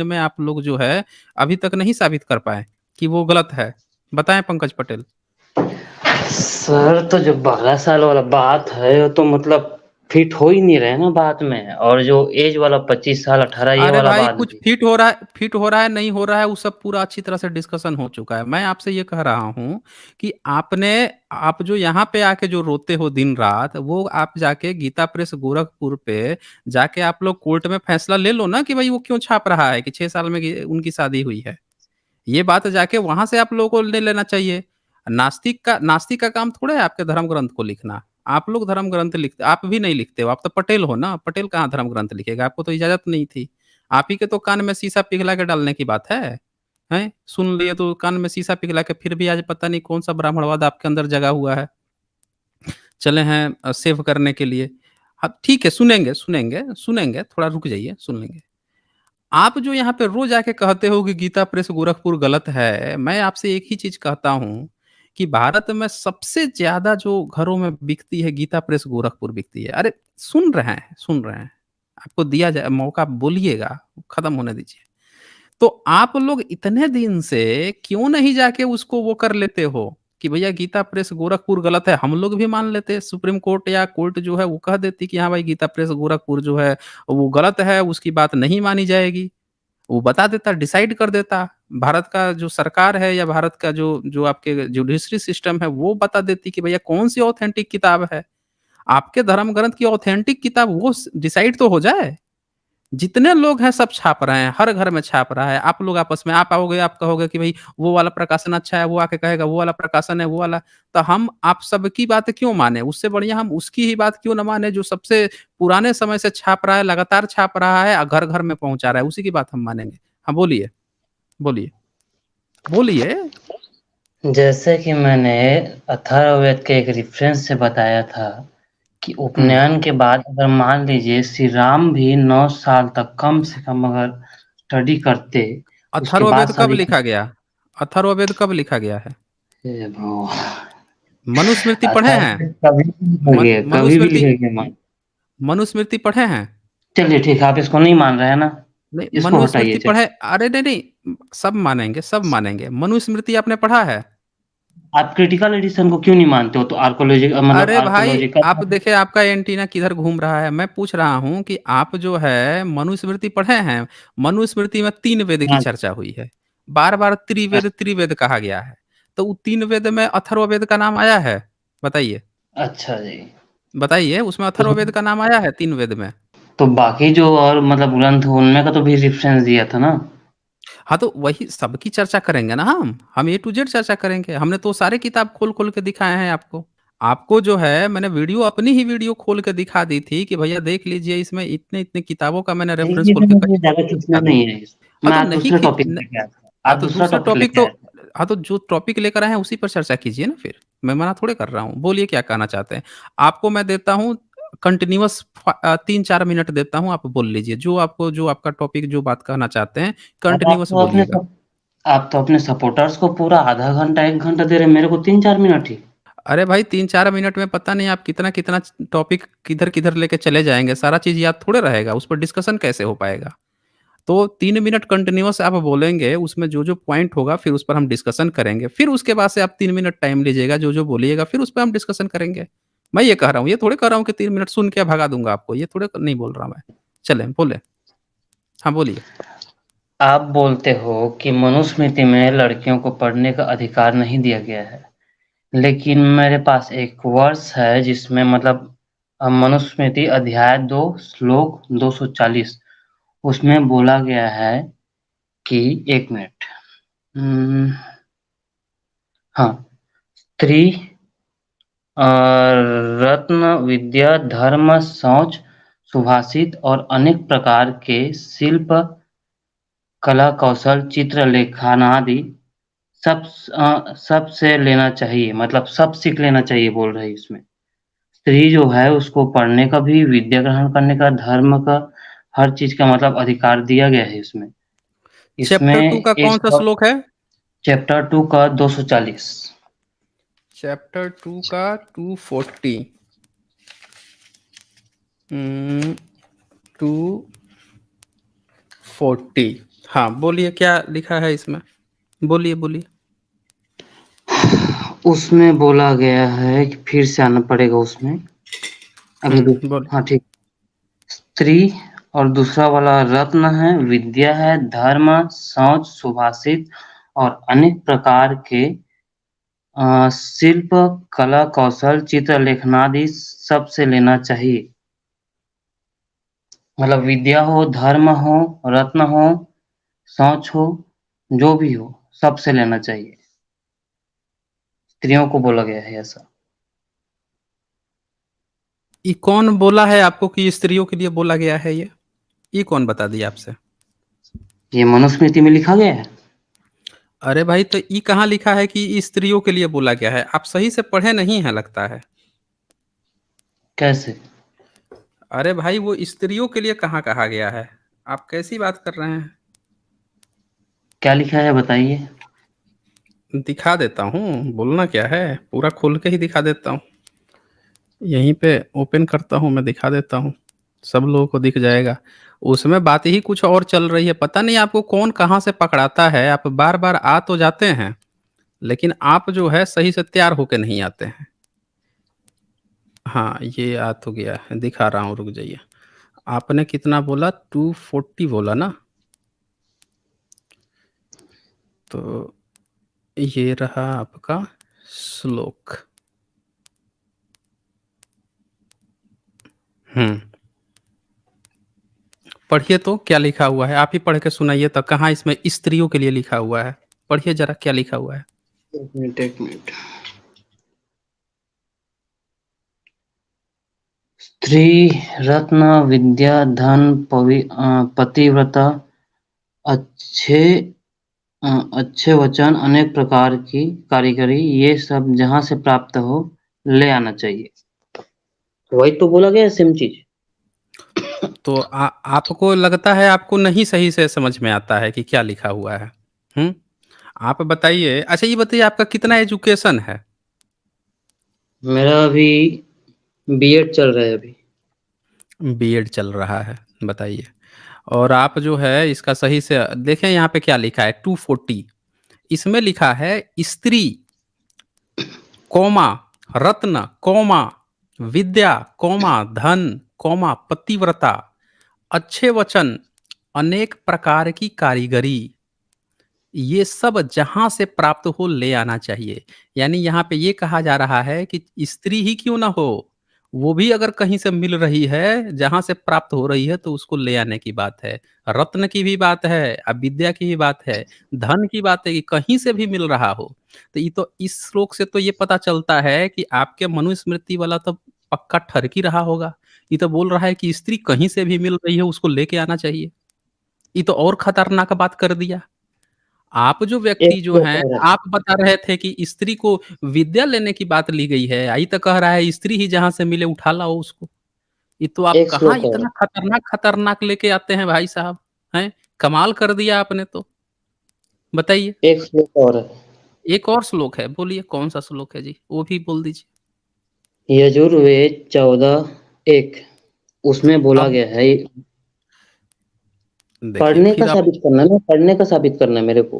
में आप लोग जो है अभी तक नहीं साबित कर पाए कि वो गलत है। बताएँ पंकज पटेल। सर तो जो 12 साल वाला बात है, वो तो मतलब फिट हो ही नहीं रहे ना बात में। और जो एज वाला 25 साल 18 ये अरे वाला भाई बात कुछ भी। फिट हो रहा है, नहीं हो रहा है, वो सब पूरा अच्छी तरह से डिस्कशन हो चुका है। मैं आपसे ये कह रहा हूँ कि आप जो यहाँ पे आके जो रोते हो दिन रात, वो आप जाके गीता प्रेस गोरखपुर पे जाके आप लोग कोर्ट में फैसला ले लो ना कि भाई वो क्यों छाप रहा है कि 6 साल में उनकी शादी हुई है। ये बात जाके वहां से आप लोगों को ले लेना चाहिए। नास्तिक का काम थोड़ा है आपके धर्म ग्रंथ को लिखना। आप लोग धर्म ग्रंथ लिखते, आप भी नहीं लिखते हो, आप तो पटेल हो ना, पटेल कहाँ धर्म ग्रंथ लिखेगा, आपको तो इजाजत नहीं थी। आप ही के तो कान में शीशा पिघला के डालने की बात है। हैं, सुन लिए तो कान में शीशा पिघला के फिर भी आज पता नहीं कौन सा ब्राह्मणवाद आपके अंदर जगा हुआ है, चले हैं सेव करने के लिए। हाँ ठीक है, सुनेंगे सुनेंगे सुनेंगे, थोड़ा रुक जाइए, सुन लेंगे। आप जो यहाँ पे रोज आके कहते हो कि गीता प्रेस गोरखपुर गलत है, मैं आपसे एक ही चीज कहता हूँ कि भारत में सबसे ज्यादा जो घरों में बिकती है गीता प्रेस गोरखपुर बिकती है। अरे सुन रहे हैं, आपको दिया जाए मौका, बोलिएगा, खत्म होने दीजिए। तो आप लोग इतने दिन से क्यों नहीं जाके उसको वो कर लेते हो कि भैया गीता प्रेस गोरखपुर गलत है, हम लोग भी मान लेते, सुप्रीम कोर्ट या कोर्ट जो है वो कह देती कि हाँ भाई गीता प्रेस गोरखपुर जो है वो गलत है, उसकी बात नहीं मानी जाएगी। वो बता देता, डिसाइड कर देता। भारत का जो सरकार है या भारत का जो जो आपके जुडिशरी सिस्टम है वो बता देती कि भैया कौन सी ऑथेंटिक किताब है। आपके धर्म ग्रंथ की ऑथेंटिक किताब वो डिसाइड तो हो जाए। जितने लोग हैं सब छाप रहे हैं, हर घर में छाप रहा है। आप लोग आपस में आप आओगे, आप कहोगे कि भाई वो वाला प्रकाशन अच्छा है, वो आके कहेगा वो वाला प्रकाशन है, वो वाला। तो हम आप सबकी बात क्यों माने? उससे बढ़िया हम उसकी ही बात क्यों ना माने जो सबसे पुराने समय से छाप रहा है, लगातार छाप रहा है, घर घर में पहुंचा रहा है, उसी की बात हम मानेंगे। हाँ बोलिए, बोलिए, बोलिए। जैसे कि मैंने अथर्ववेद के एक रेफरेंस से बताया था कि हम्म। उपनयन के बाद अगर मान लीजिए श्री राम भी 9 साल तक कम से कम अगर स्टडी करते, उसके बाद अथर्ववेद कब शादी लिखा करते। गया? अथर्ववेद कब लिखा गया है? हे भगवान! मनुस्मृति पढ़े हैं? अथर्ववेद कभी भी लिखेंगे, कभी भी मनुस्मृति, लिखेंगे मान। मनुस्मृति पढ़े हैं? चलिए ठीक है, आप इसको नहीं मान रहे हैं ना, नहीं, इसको हटाइए मनुस्मृति चलिए। पढ़े? अरे नहीं नहीं, सब मानेंगे, सब मानेंगे। मनुस्मृति आपने पढ़ा है? आप क्रिटिकल एडिशन को क्यों नहीं मानते हो? तो आर्कोलॉजी मतलब अरे भाई आप आर्कोलॉजिकल। देखिए आपका एंटीना किधर घूम रहा है। मैं पूछ रहा हूँ कि आप जो है मनुस्मृति पढ़े हैं? मनुस्मृति में 3 वेद की हाँ, चर्चा हुई है। बार बार त्रिवेद त्रिवेद कहा गया है। तो वो 3 वेद में अथर्ववेद का नाम आया है? बताइए, अच्छा जी। बताइए, उसमें तो अथर्ववेद का नाम आया है 3 वेद में? तो बाकी जो और मतलब ग्रंथ उनमें का तो भी रेफरेंस दिया था ना? हाँ तो वही सबकी चर्चा करेंगे ना, हम ए टू जेड चर्चा करेंगे। हमने तो सारे किताब खोल खोल के दिखाए हैं आपको। आपको जो है मैंने वीडियो, अपनी ही वीडियो खोल के दिखा दी थी कि भैया देख लीजिए, इसमें इतने इतने किताबों का मैंने रेफरेंस देखिए, खोल तो के मुझे कई ज़्यादा खींचना दिखा दी। नहीं है हाँ मैं तो आज नहीं दूसरे खींच टॉपिक लेके आया था। हाँ आज तो दूसरा दूसरे टॉपिक टॉपिक लेके तो, आया था। हाँ तो जो टॉपिक लेकर आए हैं उसी पर चर्चा कीजिए ना फिर। मैं मना थोड़े कर रहा हूँ, बोलिए क्या कहना चाहते हैं। आपको मैं देता हूँ कंटिन्यूअस 3-4 मिनट देता हूँ, आप बोल लीजिए जो आपको, जो आपका टॉपिक, जो बात कहना चाहते हैं, अब कंटिन्यूअस बोलिएगा। आप तो अपने सपोर्टर्स को पूरा आधा घंटा 1 घंटा दे रहे हैं, मेरे को 3-4 मिनट ही। अरे भाई 3-4 मिनट में पता नहीं आप कितना कितना टॉपिक किधर किधर लेके चले जाएंगे, सारा चीज याद थोड़े रहेगा, उस पर डिस्कशन कैसे हो पाएगा। तो 3 मिनट कंटिन्यूअस आप बोलेंगे, उसमें जो जो पॉइंट होगा फिर उस पर हम डिस्कशन करेंगे, फिर उसके बाद से आप 3 मिनट टाइम लीजिएगा, जो जो बोलिएगा फिर उस पर हम डिस्कशन करेंगे। मैं ये कह रहा हूँ, ये थोड़े कह रहा हूँ कि 3 मिनट सुन के भगा दूंगा आपको, ये थोड़े नहीं बोल रहा मैं। चले बोले, हाँ बोलिए। आप बोलते हो कि मनुस्मृति में लड़कियों को पढ़ने का अधिकार नहीं दिया गया है। लेकिन मेरे पास एक वर्स है जिसमें मतलब मनुस्मृति अध्याय 2 श्लोक 240 उसमें बोला गया है कि 1 मिनट। हाँ, स्त्री रत्न, विद्या, धर्म, शौच, सुभाषित और अनेक प्रकार के शिल्प, कला कौशल, चित्र लेखन आदि सब से लेना चाहिए, मतलब सब सीख लेना चाहिए बोल रही है इसमें। स्त्री जो है उसको पढ़ने का भी, विद्या ग्रहण करने का, धर्म का, हर चीज़ का मतलब अधिकार दिया गया है इसमें। इसमें चैप्टर 2 का एक कौन सा श्लोक है? चैप्टर 2 का 240। चैप्टर 2 का 240। 240। हाँ, बोलिए क्या लिखा है इसमें? बोलिए, बोलिए। उसमें बोला गया है कि फिर से आना पड़ेगा उसमें। अभी भी बोलिए। हाँ, ठीक। स्त्री और दूसरा वाला रत्न है, विद्या है, धर्म, शौच, सुभाषित और अनेक प्रकार के शिल्प, कला कौशल, चित्रलेखनादि सब से लेना चाहिए। मतलब विद्या हो, धर्म हो, रत्न हो, शौच हो, जो भी हो, सबसे लेना चाहिए। स्त्रियों को बोला गया है ऐसा। ये कौन बोला है आपको कि स्त्रियों के लिए बोला गया है ये? ये कौन बता दिया आपसे? ये मनुस्मृति में लिखा गया है। अरे भाई, तो ये कहाँ लिखा है कि ये स्त्रियों के लिए बोला गया है? आप सही से पढ़े नहीं हैं लगता है। कैसे? अरे भाई, वो स्त्रियों के लिए कहाँ कहा गया है? आप कैसी बात कर रहे हैं? क्या लिखा है बताइए? दिखा देता हूँ, बोलना क्या है, पूरा खोल के ही दिखा देता हूँ। यहीं पे ओपन करता हूँ, मैं दिखा देता हूँ, सब लोगों को दिख जाएगा। उसमें बात ही कुछ और चल रही है, पता नहीं आपको कौन कहाँ से पकड़ाता है। आप बार बार आ तो जाते हैं, लेकिन आप जो है सही से तैयार होके नहीं आते हैं। हाँ, ये आ तो गया है, दिखा रहा हूँ, रुक जाइए। आपने कितना बोला? 240 बोला ना? तो ये रहा आपका श्लोक। हम्म, पढ़िए तो क्या लिखा हुआ है, आप ही पढ़ के सुनाइए। तो कहाँ इसमें स्त्रियों के लिए लिखा हुआ है? पढ़िए जरा क्या लिखा हुआ है। एक मिनट, एक मिनट। स्त्री रत्न, विद्या, धन, पतिव्रता, अच्छे अच्छे वचन, अनेक प्रकार की कारीगरी, ये सब जहाँ से प्राप्त हो ले आना चाहिए। वही तो बोला गया, सेम चीज। तो आपको लगता है आपको नहीं सही से समझ में आता है कि क्या लिखा हुआ है? हम्म, आप बताइए। अच्छा, ये बताइए, आपका कितना एजुकेशन है? मेरा अभी बीएड चल रहा है अभी। बीएड चल रहा है, बताइए। और आप जो है इसका सही से देखें, यहाँ पे क्या लिखा है? 240, इसमें लिखा है स्त्री, कौमा, रत्न, कौमा, विद्या, कौमा, धन, कौमा, पतिव्रता, अच्छे वचन, अनेक प्रकार की कारीगरी, ये सब जहाँ से प्राप्त हो ले आना चाहिए। यानी यहाँ पे ये कहा जा रहा है कि स्त्री ही क्यों ना हो, वो भी अगर कहीं से मिल रही है, जहाँ से प्राप्त हो रही है, तो उसको ले आने की बात है। रत्न की भी बात है, विद्या की भी बात है, धन की बात है कि कहीं से भी मिल रहा हो। तो ये तो इस श्लोक से तो ये पता चलता है कि आपके मनुस्मृति वाला तो पक्का ठरकी ही रहा होगा। ये तो बोल रहा है कि स्त्री कहीं से भी मिल रही है, उसको लेके आना चाहिए। ये तो और खतरनाक बात कर दिया। आप जो एक व्यक्ति जो श्लोक हैं, और है। आप बता रहे थे कि स्त्री को विद्या लेने की बात ली गई है। आई तो कह रहा है स्त्री ही जहाँ से मिले उठा लाओ उसको। ये तो आप एक कहाँ श्लोक और है। इतना खतरनाक लेके आते हैं भाई साहब, हैं? कमाल कर दिया आपने तो। बताइए। एक श्लोक और है। एक और श्लोक है, बोलिए कौन-सा श्लोक है जी? वो भी बोल दीजिए। यजुर्वेद 14:1 उसमें बोला अब गया है। देखिए पढ़ने का फिर आप। साबित करना है ना, पढ़ने का साबित करना है मेरे को।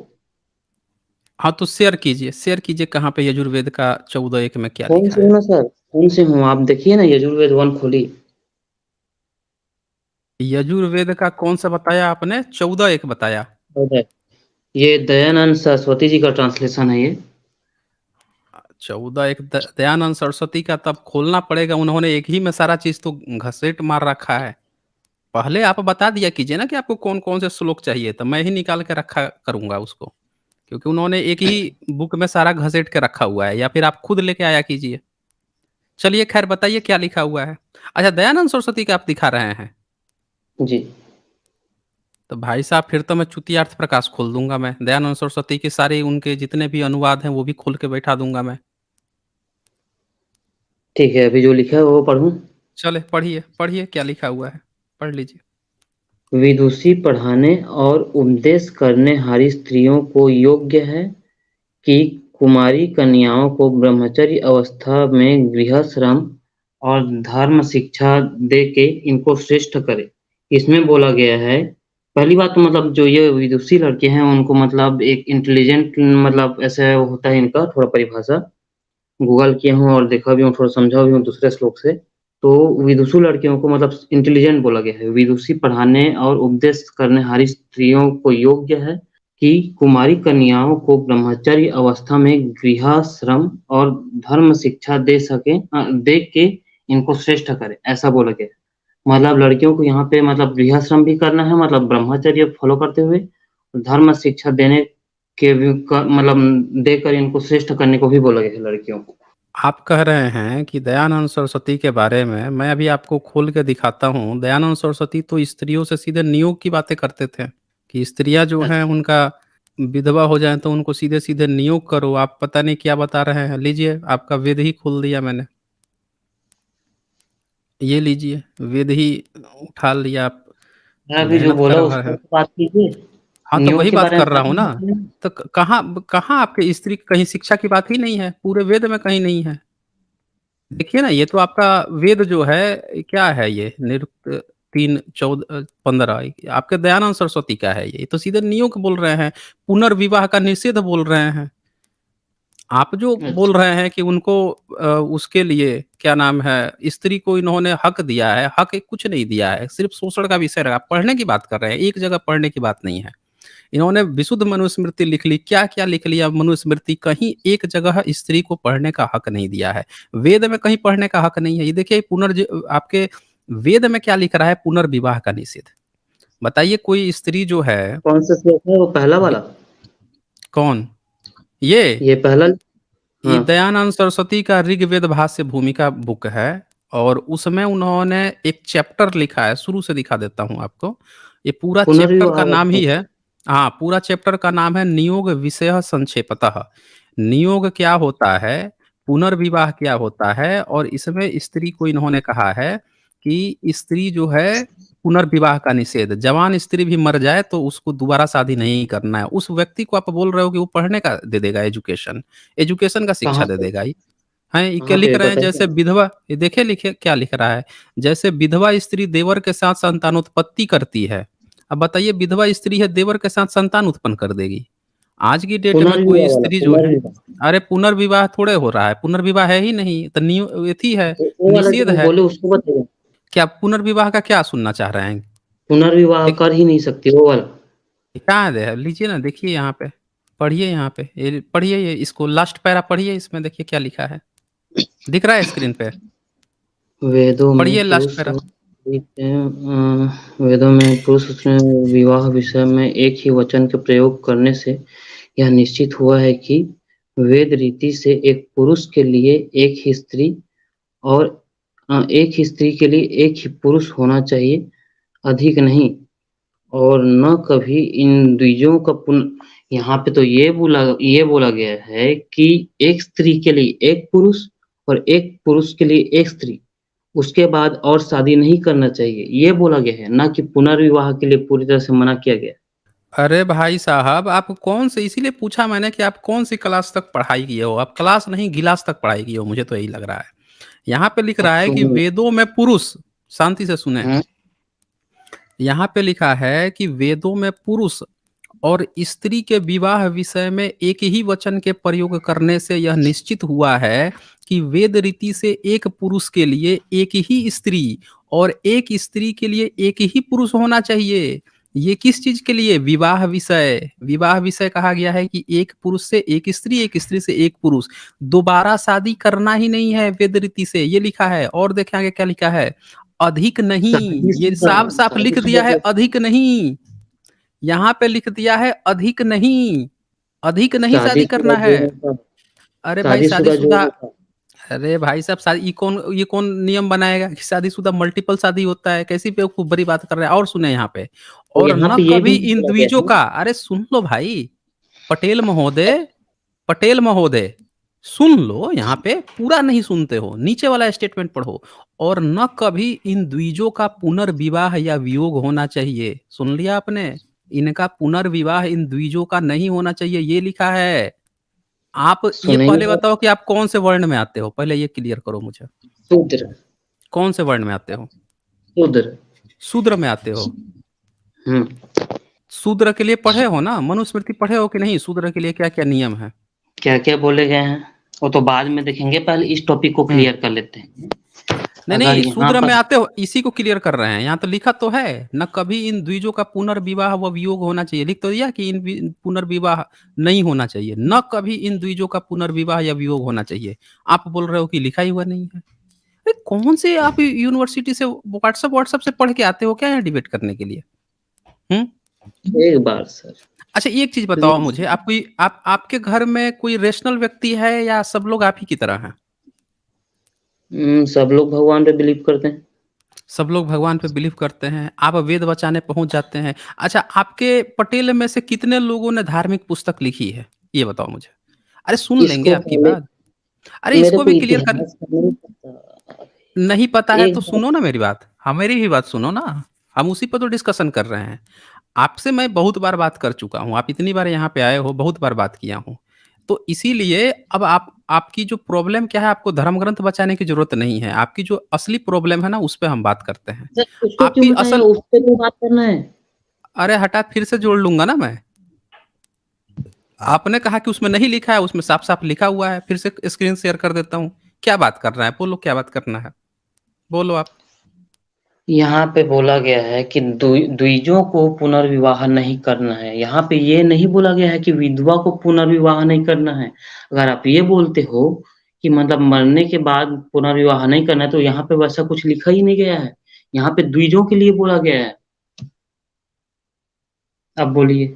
हाँ, तो शेयर कीजिए कहाँ पे यजुर्वेद का 14:1 में क्या कौन लिखा से हूँ है? ना सर, कौन से हूँ आप देखिए ना, यजुर्वेद 1 खोलिए। यजुर्वेद का कौन-सा बताया आपने? 14:1 बताया। ये दयानंद सरस्वती जी का ट्रांसलेशन है ये। 14:1 दयानंद सरस्वती का तब खोलना पड़ेगा, उन्होंने एक ही में सारा चीज़ तो घसीट मार रखा है। पहले आप बता दिया कीजिए ना कि आपको कौन-कौन से श्लोक चाहिए, तो मैं ही निकाल के रखा करूँगा उसको। क्योंकि उन्होंने एक ही बुक में सारा घसीट के रखा हुआ है, या फिर आप खुद लेके आया कीजिए। चलिए ख़ैर बताइए क्या लिखा हुआ है? अच्छा, दयानंद सरस्वती का आप दिखा रहे हैं। जी। तो भाई साहब, फिर तो मैं चुतियार्थ प्रकाश खोल दूँगा मैं। दयानंद सरस्वती के सारे उनके जितने भी अनुवाद हैं, वो भी खोल के बैठा दूँगा मैं। ठीक है, अभी जो लिखा है वो पढ़ूँ? चले पढ़िए, पढ़िए क्या लिखा हुआ है? पढ़ लीजिए। विदुषी पढ़ाने और उपदेश करने हारी स्त्रियों को योग्य है कि कुमारी कन्याओं को ब्रह्मचर्य अवस्था में गृह श्रम और धर्म शिक्षा दे के इनको श्रेष्ठ करे। इसमें बोला गया है पहली बात तो मतलब जो ये विदुषी लड़के हैं उनको मतलब एक इंटेलिजेंट मतलब ऐसे होता है इनका थोड़ा परिभाषा, गूगल किया हूँ और देखा भी हूँ, थोड़ा समझा भी हूँ दूसरे श्लोक से। तो विदुषी लड़कियों को मतलब इंटेलिजेंट बोला गया है। विदुषी पढ़ाने और उपदेश करनेहारी स्त्रियों को योग्य है कि कुमारी कन्याओं को ब्रह्मचर्य अवस्था में गृहश्रम और धर्म शिक्षा दे के इनको श्रेष्ठ करे, ऐसा बोला गया है। मतलब लड़कियों को यहाँ पे मतलब गृहश्रम भी करना है, मतलब ब्रह्मचर्य फॉलो करते हुए धर्म शिक्षा देने के भी मतलब देकर इनको श्रेष्ठ करने को भी बोला गया है लड़कियों को। आप कह रहे हैं कि दयानंद सरस्वती के बारे में मैं अभी आपको खोल के दिखाता हूँ। दयानंद सरस्वती तो स्त्रियों से सीधे नियोग की बातें करते थे कि स्त्रियां जो हैं अच्छा, उनका विधवा हो जाए तो उनको सीधे सीधे नियोग करो। आप पता नहीं क्या बता रहे हैं। लीजिए, आपका वेद ही खोल दिया मैंने। ये लीजिए, वेद ही उठा लिया आप। मैं अभी जो मेहनत कर बोला उस रहे पर हैं। तो बात कीजिए। हाँ, तो नियोग वही के बात बारे में कर रहा बात हूँ नहीं ना। करते हैं। तो कहाँ कहाँ आपके स्त्री कहीं शिक्षा की बात ही नहीं है, पूरे वेद में कहीं नहीं है। देखिए ना, ये तो आपका वेद जो है क्या है, ये निरुक्त 3:14-15 आपके दयानंद सरस्वती का है। ये तो सीधे नियोग बोल रहे हैं, पुनर्विवाह का निषेध बोल रहे हैं। आप जो बोल अच्छा, रहे हैं कि उनको उसके लिए क्या नाम है, स्त्री को इन्होंने हक दिया है, हक कुछ नहीं दिया है, सिर्फ शोषण का विषय रहा। पढ़ने की बात कर रहे हैं, एक जगह पढ़ने की बात नहीं है। इन्होंने विशुद्ध मनुस्मृति लिख ली, क्या-क्या लिख लिया मनुस्मृति, कहीं एक जगह स्त्री को पढ़ने का हक नहीं दिया है। वेद में कहीं पढ़ने का हक नहीं है। ये देखिए आपके वेद में क्या लिख रहा है, पुनर्विवाह का निषेध। बताइए कोई स्त्री जो है कौन सा श्लोक है वो पहला वि वाला? कौन? ये ये पहला। ये हाँ, दयानंद सरस्वती का ऋग्वेद भाष्य भूमिका बुक है और उसमें उन्होंने एक चैप्टर लिखा है, शुरू से दिखा देता हूँ आपको। ये पूरा चैप्टर पुनर्विवाह का नाम अवस्था। ही है। हाँ, पूरा चैप्टर का नाम है नियोग विषयः संक्षेपतः। नियोग क्या होता है, पुनर्विवाह क्या होता है, और इसमें स्त्री को इन्होंने कहा है कि स्त्री जो है पुनर्विवाह का निषेध, जवान स्त्री भी मर जाए तो उसको दोबारा शादी नहीं करना है। उस व्यक्ति को आप बोल रहे हो कि वो पढ़ने का दे देगा एजुकेशन, एजुकेशन का शिक्षा कहाँ दे पे? देगा ये। हैं, ये क्या कहाँ लिख पे रहे हैं, बताइए? जैसे विधवा, ये देखिए लिखे क्या लिख रहा है, जैसे विधवा स्त्री देवर के साथ संतानोत्पत्ति करती है। अब बताइए, विधवा स्त्री है, देवर के साथ संतान उत्पन्न कर देगी। आज की डेट में कोई पुनर्विवाह वाला, स्त्री जो है, पुनर्विवाह। अरे पुनर्विवाह थोड़े हो रहा है, पुनर्विवाह है ही नहीं, तो एथी है, वो वाला जो निषेध मैं है। बोले उसको बताइए। क्या पुनर्विवाह का क्या सुनना चाह रहे हैं? पुनर्विवाह एक कर ही नहीं सकती वो वाला। कहाँ है, लीजिए ना, देखिए यहाँ पे, पढ़िए यहाँ पे, ये पढ़िए, ये इसको लास्ट पैरा पढ़िए, इसमें देखिए क्या लिखा है, दिख रहा है स्क्रीन पे? वेदों पढ़िए में लास्ट पुरुष पैरा। वेदों में पुरुष विवाह विषय में एक ही वचन के प्रयोग करने से यह निश्चित हुआ है कि वेद रीति से एक पुरुष के लिए एक ही स्त्री और एक ही स्त्री के लिए एक ही पुरुष होना चाहिए, अधिक नहीं। और न कभी इन द्विजों का यहाँ पे तो ये बोला गया है कि एक स्त्री के लिए एक पुरुष और एक पुरुष के लिए एक स्त्री, उसके बाद और शादी नहीं करना चाहिए, ये बोला गया है, ना कि पुनर्विवाह के लिए पूरी तरह से मना किया गया है। अरे भाई साहब, आप कौन से, इसीलिए पूछा मैंने कि आप कौन सी क्लास तक पढ़ाई किए हो। आप क्लास नहीं, गिलास तक पढ़ाई किए हो, मुझे तो यही लग रहा है। यहाँ पे लिख अब रहा है कि सुनिए। वेदों में पुरुष, शांति से सुने, हाँ, यहाँ पे लिखा है कि वेदों में पुरुष और स्त्री के विवाह विषय में एक ही वचन के प्रयोग करने से यह निश्चित हुआ है कि वेद रीति से एक पुरुष के लिए एक ही स्त्री और एक स्त्री के लिए एक ही पुरुष होना चाहिए। ये किस चीज के लिए? विवाह विषय, विवाह विषय कहा गया है कि एक पुरुष से एक स्त्री से एक पुरुष, दोबारा शादी करना ही नहीं है वेद रीति से, ये लिखा है। और देखें आगे क्या लिखा है, अधिक नहीं, ये शादीशुदा साफ साफ लिख शादीशुदा दिया है, जो अधिक नहीं। यहाँ पे लिख दिया है अधिक नहीं, अधिक नहीं शादी शादीशुदा करना जो है। होता अरे भाई शादीशुदा जो शादीशुदा, होता अरे भाई साहब, शादी, ये कौन नियम बनाएगा कि शादीशुदा मल्टीपल शादी होता है? कैसी बेवकूफ बड़ी बात कर रहे हैं। और सुने यहाँ पे, और और यहाँ न पे ये भी कभी इन बोला गया द्विजों है। का, अरे सुन लो भाई, पटेल महोदय, पटेल महोदय, सुन लो, यहाँ पे पूरा नहीं सुनते हो, नीचे वाला स्टेटमेंट पढ़ो। और न कभी इन द्विजों का पुनर्विवाह या वियोग होना चाहिए। सुन लिया आपने? इनका पुनर्विवाह इन द्विजों का नहीं होना चाहिए, ये लिखा है। आप ये सुनेंगे पहले आप। बताओ कि आप कौन से वर्ण में आते हो, पहले ये क्लियर करो मुझे। शूद्र। कौन से वर्ण में आते हो? शूद्र। शूद्र में आते हो। हुँ। शूद्र के लिए पढ़े हो ना? मनुस्मृति पढ़े हो कि नहीं? शूद्र के लिए क्या-क्या नियम है? क्या-क्या बोले गए हैं? वो तो बाद में देखेंगे, पहले इस टॉपिक को हुँ। क्लियर कर लेते हैं। नहीं, अगर नहीं, यहाँ शूद्र में पर आते हो, इसी को क्लियर कर रहे हैं। यहाँ तो लिखा तो है, "न कभी इन द्विजों का पुनर्विवाह व वियोग होना चाहिए।" लिख तो दिया कि इन पुनर्विवाह नहीं होना चाहिए। "न कभी इन द्विजों का पुनर्विवाह या वियोग होना चाहिए।" आप बोल रहे हो कि लिखा ही हुआ नहीं है। अरे कौन से आप यूनिवर्सिटी से व्हाट्सएप व्हाट्सएप से पढ़ के आते हो क्या यहाँ डिबेट करने के लिए? हुँ? एक बार सर अच्छा एक चीज़ बताओ प्लीज़। मुझे, आप कोई आप आपके घर में कोई रेशनल व्यक्ति है या सब लोग आप ही की तरह हैं? सब लोग भगवान पे बिलीव करते हैं। सब लोग भगवान पे बिलीव करते हैं, आप वेद बचाने पहुँच जाते हैं। अच्छा आपके पटेल में से कितने लोगों ने धार्मिक पुस्तक लिखी है? ये बताओ मुझे। अरे सुन लेंगे इसको आपकी पहले बात। अरे मेरे इसको को भी क्लियर कर इतिहास का नहीं पता। नहीं पता है एक तो बार सुनो ना मेरी बात। हाँ, मेरी भी बात सुनो ना। हम उसी पे तो डिस्कशन कर रहे हैं। आपसे मैं बहुत बार बात कर चुका हूँ। आप इतनी बार यहाँ पे आए हो, बहुत बार बात किया हूँ। तो इसीलिए अब आप आपकी जो प्रॉब्लम क्या है, आपको धर्म ग्रंथ बचाने की ज़रूरत नहीं है। आपकी जो असली प्रॉब्लम है ना, उस पे हम बात करते हैं। सर उसको क्यों आपकी हटाया? असल उस पे क्यों बात करना है? अरे हटा फिर से जोड़ लूँगा ना मैं। आपने कहा कि उसमें नहीं लिखा है, उसमें साफ-साफ लिखा हुआ है। फिर से स्क्रीन शेयर कर देता हूँ। क्या बात करना है? बोलो क्या बात करना है? बोलो आप। यहाँ पे बोला गया है कि द्विजों को पुनर्विवाह नहीं करना है। यहाँ पे ये नहीं बोला गया है कि विधवा को पुनर्विवाह नहीं करना है। अगर आप ये बोलते हो कि मतलब मरने के बाद पुनर्विवाह नहीं करना है, तो यहाँ पे वैसा कुछ लिखा ही नहीं गया है। यहाँ पे द्विजों के लिए बोला गया है। अब बोलिए।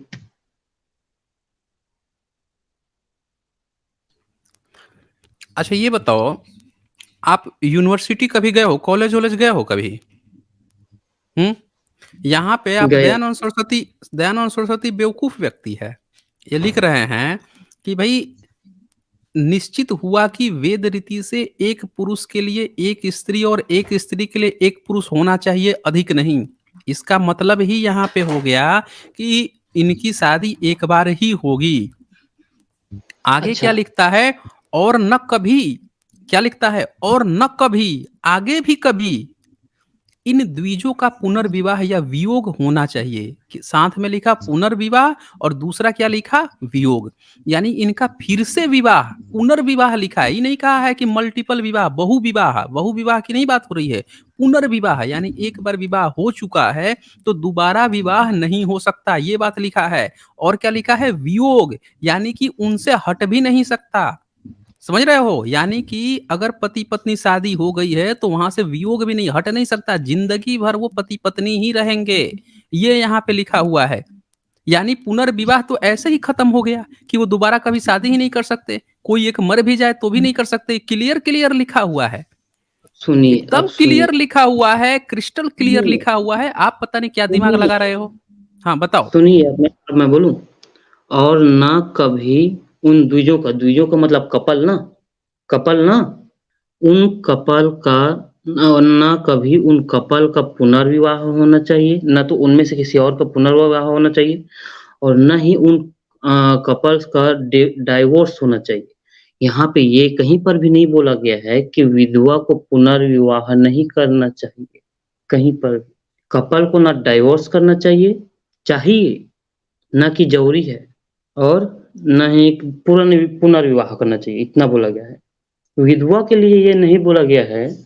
अच्छा ये बताओ, आप यूनिवर्सिटी कभी गए हो? कॉलेज-वॉलेज गए हो कभी? हुँ? यहाँ पे आप गया दयानंद सरस्वती बेवकूफ़ व्यक्ति है। ये लिख रहे हैं कि भई निश्चित हुआ कि वेद रीति से एक पुरुष के लिए एक स्त्री और एक स्त्री के लिए एक पुरुष होना चाहिए, अधिक नहीं। इसका मतलब ही यहाँ पे हो गया कि इनकी शादी एक बार ही होगी। आगे अच्छा, क्या लिखता है? और न कभी क्या लिखता है? और न कभी, आगे भी कभी इन द्विजों का पुनर्विवाह या वियोग होना चाहिए। कि साथ में लिखा पुनर्विवाह और दूसरा क्या लिखा? वियोग। यानी इनका फिर से विवाह, पुनर्विवाह लिखा है। ये नहीं कहा है कि मल्टीपल विवाह, बहुविवाह, बहुविवाह की नहीं बात हो रही है। पुनर्विवाह यानी एक बार विवाह हो चुका है, तो दोबारा विवाह नहीं हो सकता, ये बात लिखा है। और क्या लिखा है? वियोग, यानी कि उनसे हट भी नहीं सकता। समझ रहे हो? यानी कि अगर पति-पत्नी शादी हो गई है, तो वहाँ से वियोग भी नहीं, हट नहीं सकता, ज़िंदगी भर वो पति-पत्नी ही रहेंगे। ये यहाँ पे लिखा हुआ है। यानी पुनर्विवाह तो ऐसे ही खत्म हो गया कि वो दोबारा कभी शादी ही नहीं कर सकते। कोई एक मर भी जाए तो भी नहीं कर सकते। क्लियर क्लियर लिखा हुआ है। सुनिए, अब एकदम सुनिए। क्लियर लिखा हुआ है, क्रिस्टल क्लियर सुनिए, लिखा हुआ है। आप पता नहीं क्या दिमाग सुनिए, लगा रहे हो। हाँ, बताओ। सुनिए अब मैं बोलूँ? और ना कभी उन द्विजों का मतलब कपल ना, उन कपल का ना कभी उन कपल का पुनर्विवाह होना चाहिए, ना तो उनमें से किसी और का पुनर्विवाह होना चाहिए और ना ही उन कपल्स का डाइवोर्स होना चाहिए। यहाँ पे ये कहीं पर भी नहीं बोला गया है कि विधवा को पुनर्विवाह नहीं करना चाहिए, कहीं पर भी। कपल को ना डाइवोर्स करना चाहिए, ना कि ज़रूरी है और ना ही पुनर्विवाह करना चाहिए, इतना बोला गया है। विधवा के लिए ये नहीं बोला गया है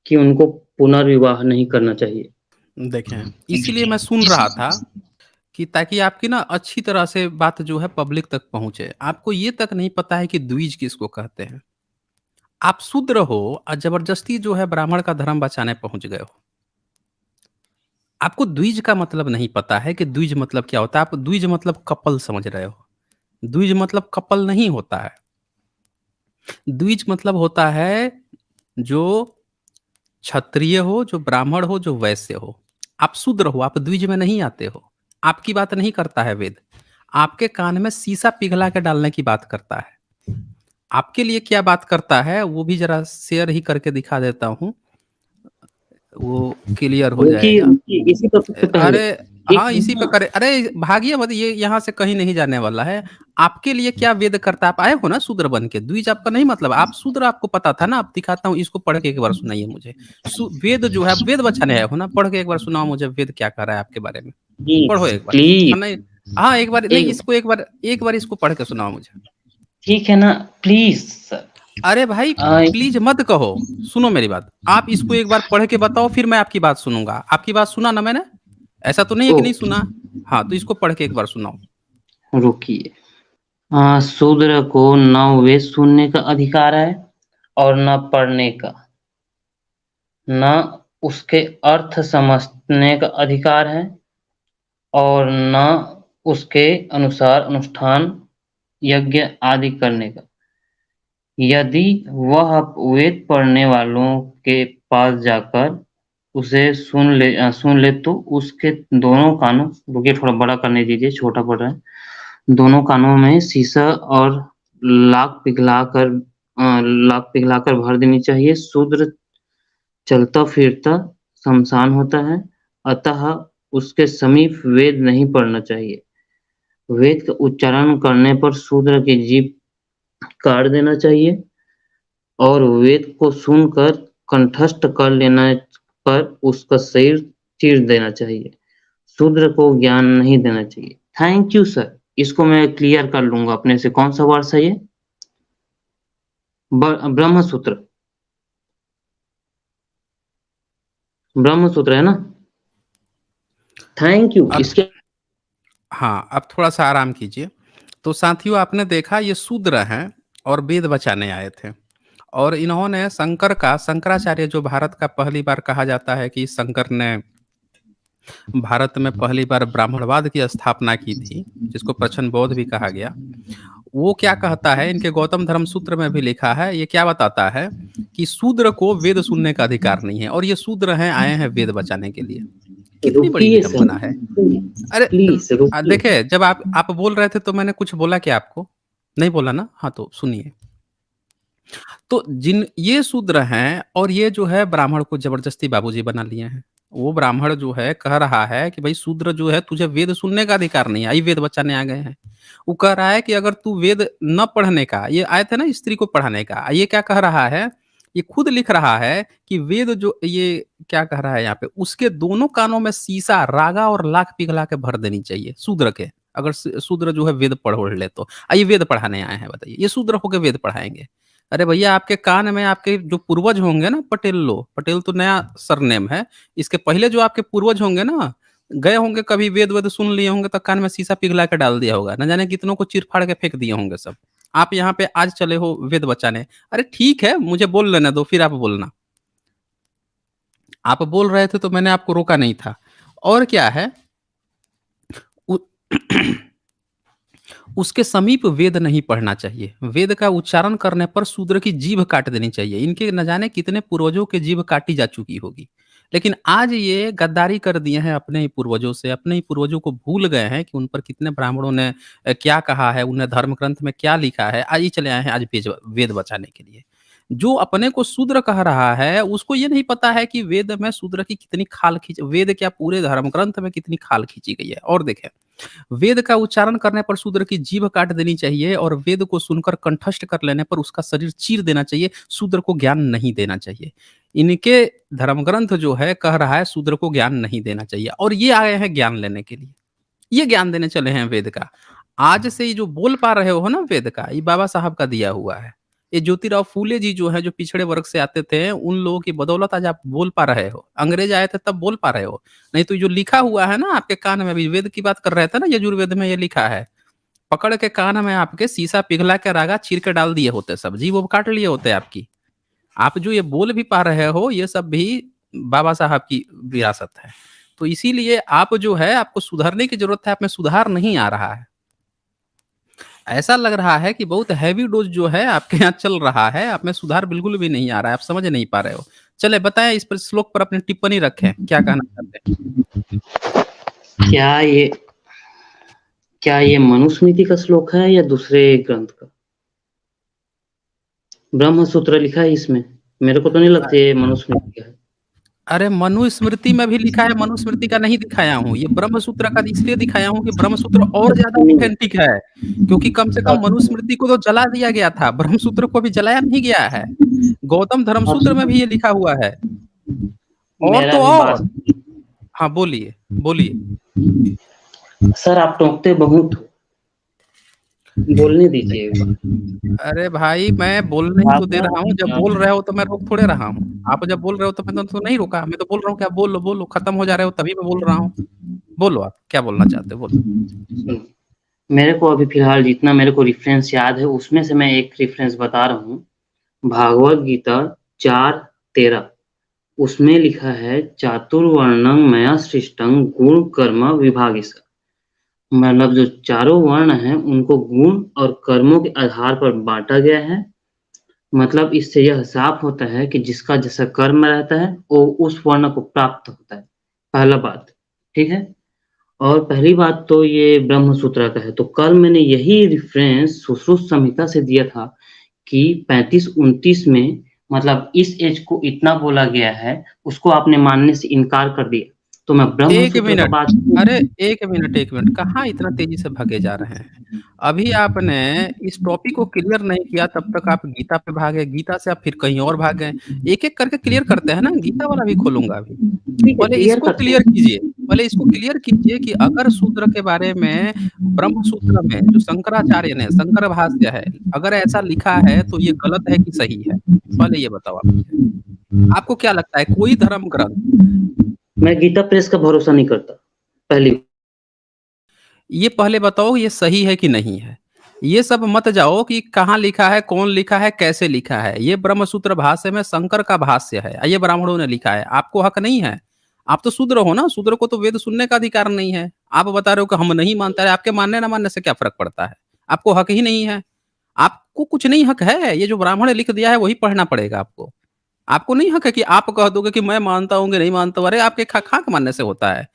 कि उनको पुनर्विवाह नहीं करना चाहिए। देखें, इसीलिए मैं सुन रहा था कि ताकि आपकी ना अच्छी तरह से बात जो है पब्लिक तक पहुँचे। आपको ये तक नहीं पता है कि द्विज किसको कहते हैं। आप शूद्र हो और ज़बरदस्ती जो है ब्राह्मण का धर्म बचाने पहुँच गए हो। आपको द्विज का मतलब नहीं पता है कि द्विज मतलब क्या होता है। आप द्विज मतलब कपल समझ रहे हो। द्विज मतलब कपल नहीं होता है। द्विज मतलब होता है जो क्षत्रिय हो, जो ब्राह्मण हो, जो वैश्य हो। आप शूद्र हो, आप द्विज में नहीं आते हो। आपकी बात नहीं करता है वेद। आपके कान में शीशा पिघला के डालने की बात करता है। आपके लिए क्या बात करता है, वो भी ज़रा शेयर ही करके दिखा देता हूँ। वो क्लियर हो रुकिए, जाएगा। रुकिए इसी टॉपिक पे पहले अरे! ठीक हाँ, है इसी पे ना? करे। अरे भागिए मत, ये यहाँ से कहीं नहीं जाने वाला है। आपके लिए क्या वेद करता है? आप आए हो ना शूद्र बन के, द्विज आपका नहीं मतलब, आप शूद्र, आपको पता था ना। आप दिखाता हूँ, इसको पढ़ के एक बार सुनाइए मुझे। वेद जो है, वेद बचाने आए हो ना, पढ़ के एक बार सुनाओ मुझे, वेद क्या कह रहा है आपके बारे में। पढ़ो प्लीज एक बार। प्लीज। हाँ नहीं, हाँ एक बार नहीं, एक इसको एक बार इसको पढ़ के सुनाओ मुझे। ठीक है ना, प्लीज सर। अरे भाई प्लीज मत कहो, सुनो मेरी बात। आप इसको एक बार पढ़ के बताओ, फिर मैं आपकी बात सुनूंगा। आपकी बात सुना ना मैंने, ऐसा तो नहीं है ओ कि नहीं सुना। हाँ तो इसको पढ़ के एक बार सुनाओ। रुकिए। शूद्र को न वेद सुनने का अधिकार है और न पढ़ने का, न उसके अर्थ समझने का अधिकार है, और न उसके अनुसार अनुष्ठान यज्ञ आदि करने का। यदि वह वेद पढ़ने वालों के पास जाकर उसे सुन ले तो उसके दोनों कानों, रुकिए थोड़ा बड़ा करने दीजिए, छोटा पड़ रहा है। दोनों कानों में शीशा और लाख पिघलाकर भर देनी चाहिए। शूद्र चलता फिरता शमशान होता है, अतः उसके समीप वेद नहीं पढ़ना चाहिए। वेद का उच्चारण करने पर शूद्र की जीभ काट देना चाहिए, और वेद को सुनकर कंठस्थ कर लेने पर उसका शरीर चीर देना चाहिए। शूद्र को ज्ञान नहीं देना चाहिए। Thank you sir. इसको मैं क्लियर कर लूंगा अपने से। कौन सा वर्ष है ये? ब्रह्म सूत्र, ब्रह्म सूत्र है ना? Thank you. अब इसके हाँ, अब थोड़ा सा आराम कीजिए। तो साथियों, आपने देखा ये शूद्र हैं और वेद बचाने आए थे। और इन्होंने शंकराचार्य, जो भारत का पहली बार कहा जाता है कि शंकर ने भारत में पहली बार ब्राह्मणवाद की स्थापना की थी, जिसको प्रछन्न बौद्ध भी कहा गया। वो क्या कहता है, इनके गौतम धर्म सूत्र में भी लिखा है, ये क्या बताता है कि शूद्र को वेद सुनने का अधिकार नहीं है, और ये शूद्र हैं, आए हैं वेद बचाने के लिए। कितनी बड़ी रुकिए सर, विडंबना है। अरे प्लीज रुकिए। देखिए, जब आप बोल रहे थे तो मैंने कुछ बोला क्या आपको? नहीं बोला ना? हाँ तो सुनिए। तो जिन ये शूद्र हैं, और ये जो है ब्राह्मण को जबरदस्ती बाबूजी बना लिए हैं। वो ब्राह्मण जो है कह रहा है कि भाई शूद्र जो है, तुझे वेद सुनने का अधिकार नहीं है, आई वेद बचाने आ गए हैं। वो कह रहा है कि अगर तू वेद न पढ़ने का, ये आए थे ना स्त्री को पढ़ाने का, ये क्या कह रहा है, ये खुद लिख रहा है कि वेद जो ये क्या कह रहा है यहाँ पे, उसके दोनों कानों में शीशा, रागा और लाख पिघला के भर देनी चाहिए शूद्र के। अगर शूद्र जो है वेद पढ़ ले तो ये वेद पढ़ाने आए हैं, बताइए, ये शूद्र होकर वेद पढ़ाएंगे? अरे भैया, आपके कान में आपके जो पूर्वज होंगे ना, पटेल तो नया सरनेम है। इसके पहले जो आपके पूर्वज होंगे ना, गए होंगे कभी, वेद वेद सुन लिए होंगे, तो कान में शीशा पिघला के डाल दिया होगा, न जाने कितनों को चीर फाड़ के फेंक दिए होंगे सब। आप यहाँ पे आज चले हो वेद बचाने। अरे ठीक है, मुझे बोल लेने दो, फिर आप बोलना। आप बोल रहे थे तो मैंने आपको रोका नहीं था। और क्या है, उ... उसके समीप वेद नहीं पढ़ना चाहिए। वेद का उच्चारण करने पर शूद्र की जीभ काट देनी चाहिए। इनके न जाने कितने पूर्वजों की जीभ काटी जा चुकी होगी। लेकिन आज ये गद्दारी कर दिए हैं अपने ही पूर्वजों से, अपने ही पूर्वजों को भूल गए हैं कि उन पर कितने ब्राह्मणों ने क्या कहा है, उन्हें धर्म ग्रंथ में क्या लिखा है। आज ही चले आए हैं आज वेद बचाने के लिए। जो अपने को शूद्र कह रहा है, उसको ये नहीं पता है कि वेद में शूद्र की कितनी खाल खींच, वेद क्या पूरे धर्म ग्रंथ में कितनी खाल खींची गई है। और देखें, वेद का उच्चारण करने पर शूद्र की जीभ काट देनी चाहिए, और वेद को सुनकर कंठस्थ कर लेने पर उसका शरीर चीर देना चाहिए। शूद्र को ज्ञान नहीं देना चाहिए। इनके धर्म ग्रंथ जो है कह रहा है शूद्र को ज्ञान नहीं देना चाहिए, और ये आए हैं ज्ञान लेने के लिए। ये ज्ञान देने चले हैं वेद का। आज से ये जो बोल पा रहे हो ना वेद का, ये बाबा साहब का दिया हुआ है। ये ज्योतिराव फूले जी जो है, जो पिछड़े वर्ग से आते थे, उन लोगों की बदौलत आज आप बोल पा रहे हो। अंग्रेज आए थे तब बोल पा रहे हो, नहीं तो जो लिखा हुआ है ना आपके कान में, अभी वेद की बात कर रहे थे ना, यजुर्वेद में ये लिखा है, पकड़ के कान में आपके शीशा पिघला के रागा चीर के डाल दिए होते, सब जी वो काट लिए होते आपकी। आप जो ये बोल भी पा रहे हो, ये सब भी बाबा साहब की विरासत है। तो इसीलिए आप जो है, आपको सुधरने की जरूरत है, आप में सुधार नहीं आ रहा है। ऐसा लग रहा है कि बहुत हैवी डोज जो है आपके यहाँ चल रहा है, आप में सुधार बिल्कुल भी नहीं आ रहा है, आप समझ नहीं पा रहे हो। चले बताएं, इस पर श्लोक पर अपनी टिप्पणी रखें, क्या कहना चाहते हैं? क्या ये क्या ये मनुस्मृति का श्लोक है या दूसरे ग्रंथ का? ब्रह्म सूत्र लिखा है इसमें। मेरे को तो नहीं लगता ये मनुस्मृति का है। अरे मनुस्मृति में भी लिखा है, मनुस्मृति का नहीं दिखाया हूँ। ये ब्रह्मसूत्र का इसलिए दिखाया हूँ कि ब्रह्मसूत्र और ज़्यादा सुनिए, ऑथेंटिक है, क्योंकि कम से कम आप मनुस्मृति को तो जला दिया गया था, ब्रह्मसूत्र को भी जलाया नहीं गया है। गौतम आप धर्मसूत्र में भी ये लिखा हुआ है। और मेरा तो भी बात और सुनिए। हाँ, बोलिए, बोलिए। सर आप टोकते बहुत हो, बोलने दीजिए एक बार। अरे भाई, मैं बोलने ही तो दे आपका रहा हूँ, जब बोल रहे हो तो मैं रोक थोड़े रहा हूँ। आप जब बोल रहे हो तो मैंने तो नहीं रोका, मैं तो बोल रहा हूँ कि आप बोलो, बोलो, खत्म हो जा रहे हो तभी मैं बोल रहा हूँ। बोलो आप, क्या बोलना चाहते हो? बोलो। सुनो, मेरे को अभी फ़िलहाल जितना मेरे को रेफ़रेंस याद है, उसमें से मैं एक रेफ़रेंस बता रहा हूँ। भागवत गीता 4:13 उसमें लिखा है चातुर्वर्ण्यं मया सृष्टं गुण कर्म विभागश। मतलब जो चारों वर्ण हैं, उनको गुण और कर्मों के आधार पर बाँटा गया है। मतलब इससे यह साफ होता है कि जिसका जैसा कर्म रहता है, वो उस वर्ण को प्राप्त होता है। पहला बात, ठीक है? और पहली बात तो ये ब्रह्मसूत्र का है, तो कल मैंने यही रेफ़रेंस सुश्रुत संहिता से दिया था कि 35-29 में मतलब इस एज को इतना बोला गया है, उसको आपने मानने से इनकार कर दिया। तो मैं 1 ब्रह्मसूत्र का मिनट, बात अरे 1 मिनट, 1 मिनट, कहाँ इतना तेज़ी से भागे जा रहे हैं? अभी आपने इस टॉपिक को क्लियर नहीं किया, तब तक आप गीता पे भागे, गीता से आप फिर कहीं और भाग गए। एक-एक करके क्लियर करते हैं ना, गीता वाला भी खोलूँगा अभी। ठीक है, पहले क्लियर इसको करते क्लियर हैं। कीजिए, पहले इसको क्लियर कीजिए कि अगर शूद्र के बारे में ब्रह्मसूत्र में जो शंकराचार्य ने शंकर भाष्य है, अगर ऐसा लिखा है तो ये गलत है कि सही है? पहले ये बताओ आप मुझे। आपको क्या लगता है कोई धर्म ग्रंथ मैं गीता प्रेस का भरोसा नहीं करता, पहली ये पहले बताओ ये सही है कि नहीं है? ये सब मत जाओ कि कहाँ लिखा है, कौन लिखा है, कैसे लिखा है। ये ब्रह्मसूत्र भाष्य में शंकर का भाष्य है। ये ब्राह्मणों ने लिखा है। आपको हक नहीं है। आप तो शूद्र हो ना, शूद्र को तो वेद सुनने का अधिकार नहीं है। आप बता रहे हो कि हम नहीं मानते हैं, आपके मानने ना मानने से क्या फ़र्क पड़ता है? आपको हक ही नहीं है। आपको कुछ नहीं हक है, ये जो ब्राह्मण ने लिख दिया है वही पढ़ना पड़ेगा आपको। आपको नहीं हक है कि आप कह दोगे कि मैं मानता हूँ कि नहीं मानता हूँ। अरे आपके खाक मानने से होता है।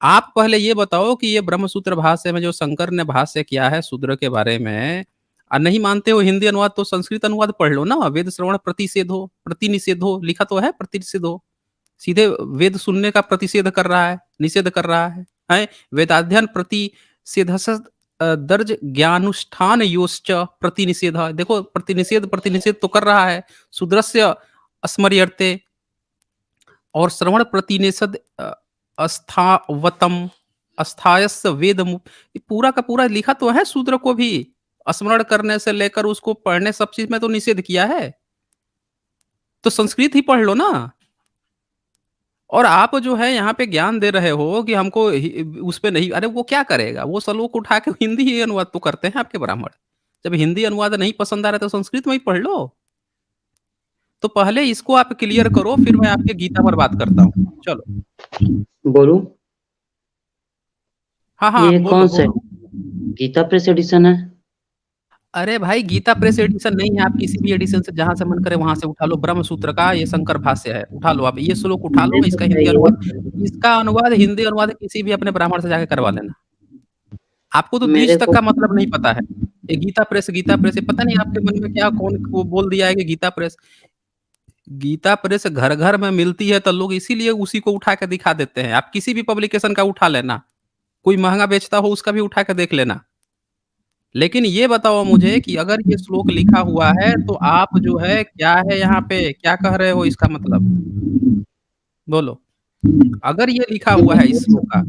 आप पहले ये बताओ कि ये ब्रह्मसूत्र भाष्य में जो शंकर ने भाष्य किया है शूद्र के बारे में नहीं मानते हो हिंदी अनुवाद तो संस्कृत अनुवाद पढ़ लो ना। वेद श्रवण प्रतिषेधो प्रतिनिषेधो लिखा तो है प्रतिषेधो। सीधे वेद सुनने का प्रतिषेध कर रहा है, निषेध कर रहा है? वेदाध्ययन प्रतिषेधस दर्ज ज्ञानुष्ठान योश्च प्रतिनिषेध। देखो प्रतिनिषेध प्रतिनिषेध तो कर रहा है। शूद्रस्य स्मर्यर्ते और श्रवण प्रतिनिषद अस्थावतम अस्थायस वेद ये पूरा का पूरा लिखा तो है शूद्र को भी। स्मरण करने से लेकर उसको पढ़ने सब चीज में तो निषेध किया है। तो संस्कृत ही पढ़ लो ना। और आप जो है यहाँ पे ज्ञान दे रहे हो कि हमको उस पे नहीं, अरे वो क्या करेगा, वो श्लोक उठा के हिंदी ही अनुवाद तो करते हैं आपके ब्राह्मण। जब हिंदी अनुवाद नहीं पसंद आ रहा है तो संस्कृत में ही पढ़ लो। तो पहले इसको आप क्लियर करो, फिर मैं आपके गीता पर बात करता हूँ। चलो। बोलूँ? हाँ हाँ, ये बोलो कौन सा बोलो। गीता प्रेस एडिशन है? अरे भाई, गीता प्रेस एडिशन नहीं है, आप किसी भी एडिशन से जहाँ से मन करे वहाँ से उठा लो। ब्रह्मसूत्र का ये शंकर भाष्य है, उठा लो आप ये श्लोक उठा लो, मुझे इसका हिंदी अनुवाद, बताइए, इसका अनुवाद हिंदी अनुवाद किसी भी अपने ब्राह्मण से जाके करवा लेना। आपको तो मेरे बीज तक को का मतलब नहीं पता है। ये गीता प्रेस ये पता नहीं आपके मन में क्या कौन वो बोल दिया है कि गीता प्रेस। गीता प्रेस घर-घर में मिलती है तो लोग इसीलिए उसी को उठा के दिखा देते हैं। आप किसी भी पब्लिकेशन का उठा लेना, कोई महँगा बेचता हो उसका भी उठा के देख लेना। लेकिन ये बताओ मुझे कि अगर ये श्लोक लिखा हुआ है, तो आप जो है क्या है यहाँ पे, क्या कह रहे हो इसका मतलब? बोलो। अगर ये लिखा हुआ है इस श्लोक का,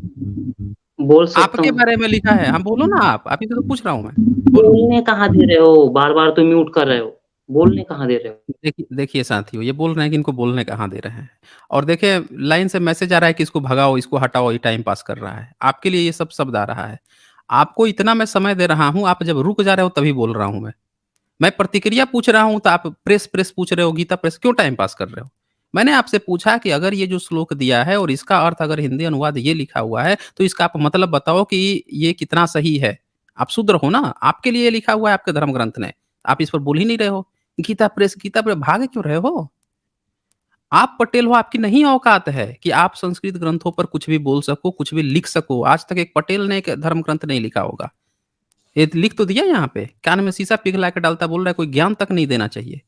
बोल सकता आपके हूँ। बारे में लिखा है, हाँ, बोलो ना आप ही से तो पूछ रहा हूँ मैं। बोलो। बोलने कहाँ दे रहे हो? बार-बार तो म्यूट कर रहे हो। बोलने कहाँ दे रहे हो? देखिए देखिए साथियों, ये बोल रहे हैं कि इनको बोलने कहाँ दे रहे हैं। और देखिए लाइन से मैसेज आ रहा है कि इसको भगाओ, इसको हटाओ, ये टाइम पास कर रहा है। आपके लिए ये सब शब्द आ रहा है। आपको इतना मैं समय दे रहा हूँ, आप जब रुक जा रहे हो तभी बोल रहा हूँ मैं। मैं प्रतिक्रिया पूछ रहा हूँ तो आप प्रेस पूछ रहे हो, गीता प्रेस क्यों टाइम पास कर रहे हो? मैंने आपसे पूछा कि अगर ये जो श्लोक दिया है और इसका अर्थ अगर हिंदी अनुवाद ये लिखा हुआ है, तो इसका आप मतलब बताओ कि ये कितना सही है? आप शूद्र हो ना? आपके लिए लिखा हुआ है आपके धर्म ग्रंथ ने। आप इस पर बोल ही नहीं रहे हो। गीता प्रेस भाग क्यों रहे हो? आप पटेल हो, आपकी नहीं औकात है कि आप संस्कृत ग्रंथों पर कुछ भी बोल सको, कुछ भी लिख सको। आज तक एक पटेल ने एक धर्म ग्रंथ नहीं लिखा होगा। ये लिख तो दिया यहाँ पे, कान में शीशा पिघला के डालता बोल रहा है कोई ज्ञान तक नहीं देना चाहिए।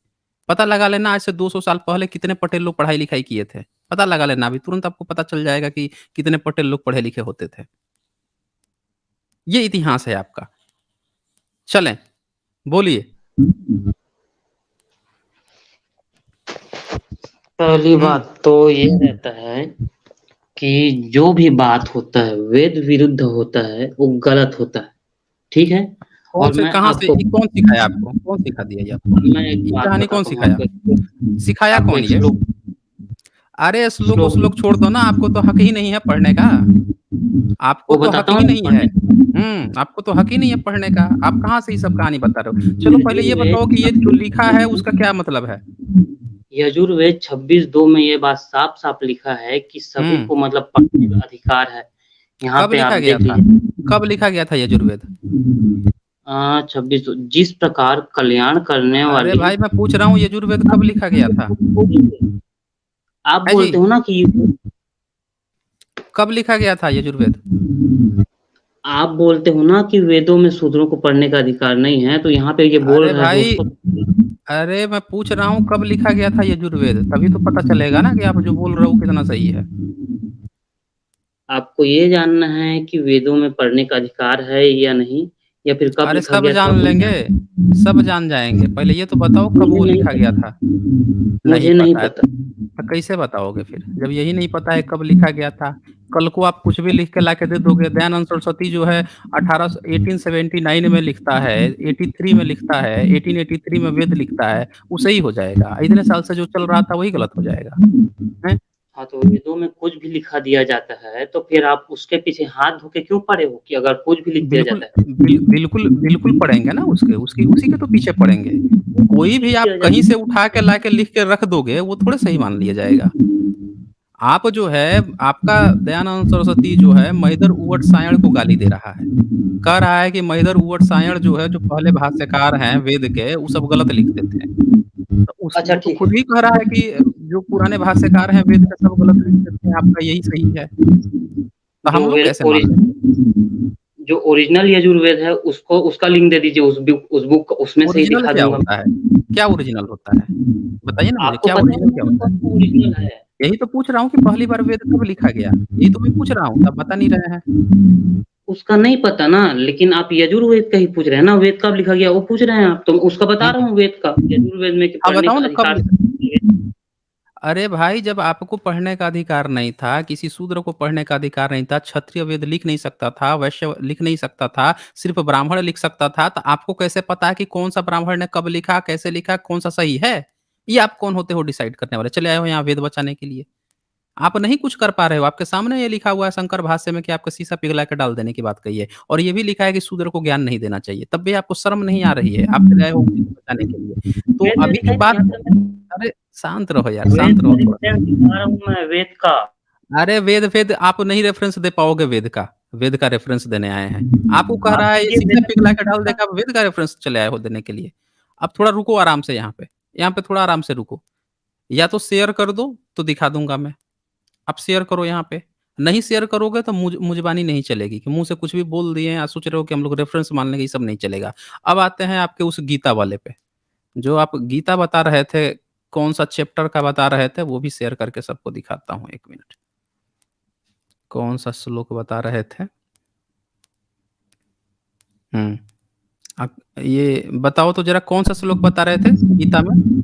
पता लगा लेना आज से 200 साल पहले कितने पटेल लोग पढ़ाई-लिखाई किए थे। पता लगा लेना अभी, तुरंत आपको पता चल जाएगा कि कितने पटेल लोग पढ़े-लिखे होते थे। ये इतिहास है आपका। चलें, बोलिए। पहली हुँ। बात तो ये रहता है कि जो भी बात होता है वेद विरुद्ध होता है, वो गलत होता है, ठीक है? कौन और से मैं कहाँ से आपको ये कौन सिखाया आपको? कौन सिखा दिया ये आपको? मैं एक ये बात कहानी कौन बताता हूँ सिखाया? सिखाया आपको कौन एक ये? अरे श्लोक श्लोक-वश्लोक छोड़ दो ना, आपको तो हक ही नहीं है पढ़ने का। आपको वो तो हक बताता ही हूँ नहीं है। पढ़ने आपको तो हक ही नहीं है पढ़ने का। आप कहाँ से ये सब कहानी बता रहे हो? चलो पहले ये बताओ कि यजुर्वेद ये जो लिखा है उसका क्या मतलब है? यजुर्वेद 26:2 में ये बात साफ-साफ लिखा है कि सभी हुँ। को मतलब पढ़ने का अधिकार है। यहाँ कब पे लिखा आप गया देख था? लीजिए कब लिखा गया था यजुर्वेद? 26 जिस प्रकार कल्याण करने अरे वाली भाई मैं पूछ रहा हूँ यजुर्वेद कब लिखा गया था? आप हैं जी? बोलते हो ना कि कब लिखा गया था यजुर्वेद? आप बोलते हो ना कि वेदों में शूद्रों को पढ़ने का अधिकार नहीं है, तो यहाँ पे ये बोल अरे रहा है भाई, दोस्तों अरे मैं पूछ रहा हूँ कब लिखा गया था यजुर्वेद? तभी तो पता चलेगा ना कि आप जो बोल रहे हो कितना सही है। आपको ये जानना है कि वेदों में पढ़ने का अधिकार है या नहीं? या फिर कब अरे लिखा सब गया था जान लेंगे, सब जान जाएँगे। पहले ये तो बताओ कब मुझे वो नहीं लिखा गया पता था? नहीं मुझे नहीं पता है पता। तो कैसे बताओगे फिर? जब यही नहीं पता है कब लिखा गया था, कल को आप कुछ भी लिख के लाके दे दोगे। दयानंद सरस्वती जो है 1879 में लिखता है, 83 में लिखता है, 1883 में वेद लिखता है, वो सही हो जाएगा। इतने साल से जो चल रहा था वही गलत हो जाएगा। हैं? हाँ, तो वेदों में कुछ भी लिखा दिया जाता है, तो फिर आप उसके पीछे हाथ धो के क्यों पड़े हो कि अगर कुछ भी लिख दिया बिल्कुल, जाता है? बिल्कुल पढ़ेंगे ना उसके उसकी उसी के तो पीछे पड़ेंगे। कोई भी लिख आप दिया कहीं जाता से उठा के लाके लिख के रख दोगे, वो थोड़े सही मान लिया जाएगा। आप जो है आपका दयानंद सरस्वती जो है महिदर ऊवट सायण को गाली दे रहा है। कह रहा है कि महिदर ऊवट सायण जो है, जो पहले भाष्यकार हैं वेद के, वो सब गलत लिखते थे। तो उस अच्छा वो तो ठीक खुद है। ही कह रहा है कि जो पुराने भाष्यकार हैं वेद के सब गलत लिखते थे, आपका यही सही है। तो जो हम लोग वे कैसे मान लेंगे? जो ओरिजिनल यजुर्वेद है उसको उसका लिंक दे दीजिए उस बुक उसमें से ही ओरिजिनल दिखा क्या दूँगा। होता है? क्या ओरिजिनल होता है? बताइए ना मुझे आपको क्या पता है ओरिजिनल क्या ना होता है? कौन सा ओरिजिनल है? यही तो पूछ रहा हूँ कि पहली बार वेद कब लिखा गया? यही तो मैं पूछ रहा हूँ, आप बता नहीं रहे हैं। उसका नहीं पता ना, लेकिन आप यजुर्वेद का ही पूछ रहे हैं ना, वेद कब लिखा गया वो पूछ रहे हैं आप, तो उसका बता रहा हुँ। हूँ वेद का, यजुर्वेद में कि हाँ, पढ़ने बताओ का ना कब अधिकार लि अरे भाई जब आपको पढ़ने का अधिकार नहीं था, किसी शूद्र को पढ़ने का अधिकार नहीं था, क्षत्रिय वेद लिख नहीं सकता था, वैश्य लिख नहीं सकता था, सिर्फ़ ब्राह्मण लिख सकता था, तो आपको कैसे पता है कि कौन-सा ब्राह्मण ने कब लिखा, कैसे लिखा, कौन-सा सही है? ये आप कौन होते हो डिसाइड करने वाले? चले आए हो यहाँ वेद बचाने के लिए। आप नहीं कुछ कर पा रहे हो, आपके सामने ये लिखा हुआ है शंकर भाष्य में कि आपका शीशा पिघला के डाल देने की बात कही है और ये भी लिखा है कि शूद्र को ज्ञान नहीं देना चाहिए, तब भी आपको शर्म नहीं आ रही है, आप चले आए हो उसी को बचाने के लिए। तो वेद में अभी लिखा की है बात यहाँ पे अरे शांत रहो यार, वेद शांत का रहो थोड़ा। रेफरेंस दिखा रहा हूँ मैं वेद का। अरे वेद आप नहीं रेफ़रेंस दे पाओगे वेद का रेफ़रेंस देने आए हैं। आपको कह आप रहा है ये दीजिए शीशा वेद पिघला के डाल देगा, आप वेद का रेफ़रेंस चले आए हो देने के लिए। अब थोड़ा रुको आराम से यहाँ पे थोड़ा आराम से रुको। या तो शेयर कर दो, तो दिखा दूँगा मैं। आप शेयर करो यहाँ पे। नहीं शेयर करोगे तो मुज़बानी नहीं चलेगी कि मुँह से कुछ भी बोल दिए आप सोच रहे हो कि हम लोग रेफ़रेंस मान लेंगे, ये सब नहीं चलेगा। अब आते हैं आपके उस गीता वाले पे। जो आप गीता बता रहे थे, कौन-सा चैप्टर का बता रहे थे, वो भी शेयर करके सबको दिखाता हूँ 1 मिनट। कौन-सा श्लोक बता रहे थे? हुँ, आप ये बताओ तो ज़रा कौन-सा श्लोक बता रहे थे गीता में?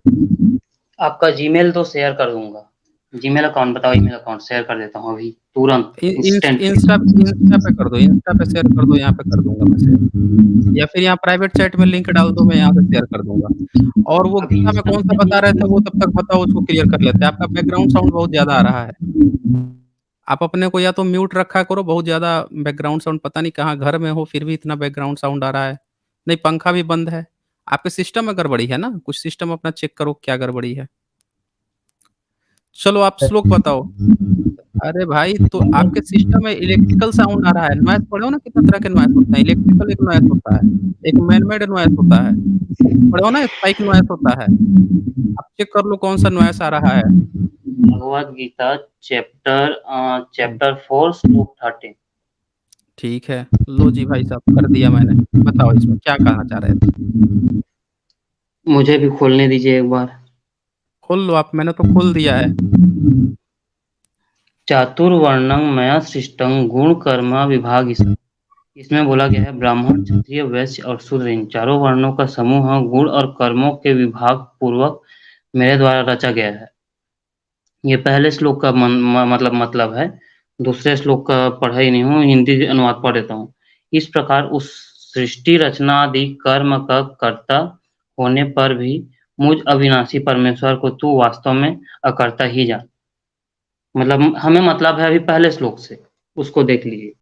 आपका जीमेल तो शेयर कर दूँगा। जीमेल अकाउंट बताओ ईमेल अकाउंट शेयर कर देता हूँ अभी, तुरंत, इ इंस इंस्टेंटली। इंस्टा पे कर दो, इंस्टा पे शेयर कर दो, यहाँ पे कर दूँगा मैं शेयर। या फिर यहाँ प्राइवेट चैट में लिंक डाल दो, मैं यहाँ से शेयर कर दूँगा। और वो अभी गीता में इंस्टा कौन-सा पे बता रहे थे, वो तब नहीं तक बताओ उसको क्लियर कर लेते हैं। आपका बैकग्राउंड साउंड बहुत ज़्यादा आ रहा है। आप अपने को या तो म्यूट रखा करो, बहुत ज़्यादा बैकग्राउंड साउंड पता नहीं कहाँ घर में हो, फिर भी इतना बैकग्राउंड साउंड आ रहा है। नहीं पंखा भी बंद है। आपके सिस्टम में गड़बड़ी है ना? कुछ सिस्टम अपना चेक करो क्या गड़बड़ी है। चलो आप श्लोक बताओ। अरे भाई, तो आपके सिस्टम में इलेक्ट्रिकल साउंड आ रहा है, नॉइज़ पढ़े हो ना कितना तरह के नॉइज़ होते हैं, इलेक्ट्रिकल एक नॉइज़ होता है, एक मैन मेड नॉइज़ होता है, पढ़े हो ना स्पाइक नॉइज़ होता है, आप चेक कर लो कौन-सा नॉइज़ आ रहा है। भगवद गीता हुँ, चैप्टर 4 श्लोक 13। ठीक है, लो जी भाई साहब कर दिया मैंने, बताओ इसमें क्या कहना चाह रहे थे? मुझे भी खोलने दीजिए एक बार। खोल लो आप, मैंने तो खोल दिया है। चातुर्वर्ण्यं मया सृष्टं गुण कर्म विभागशः। इसमें बोला गया है ब्राह्मण, क्षत्रिय, वैश्य और शूद्र इन चारों वर्णों का समूह गुण और कर्मों के विभाग पूर्वक मेरे द्वारा रचा गया है। ये पहले श्लोक का मतलब है। दूसरे श्लोक का पढ़ा ही नहीं हूँ, हिंदी अनुवाद पढ़ देता हूँ। इस प्रकार उस सृष्टि रचना आदि कर्म का कर्ता होने पर भी मुझ अविनाशी परमेश्वर को तू वास्तव में अकर्ता ही जान। मतलब हमें मतलब है अभी पहले श्लोक से, उसको देख लीजिए।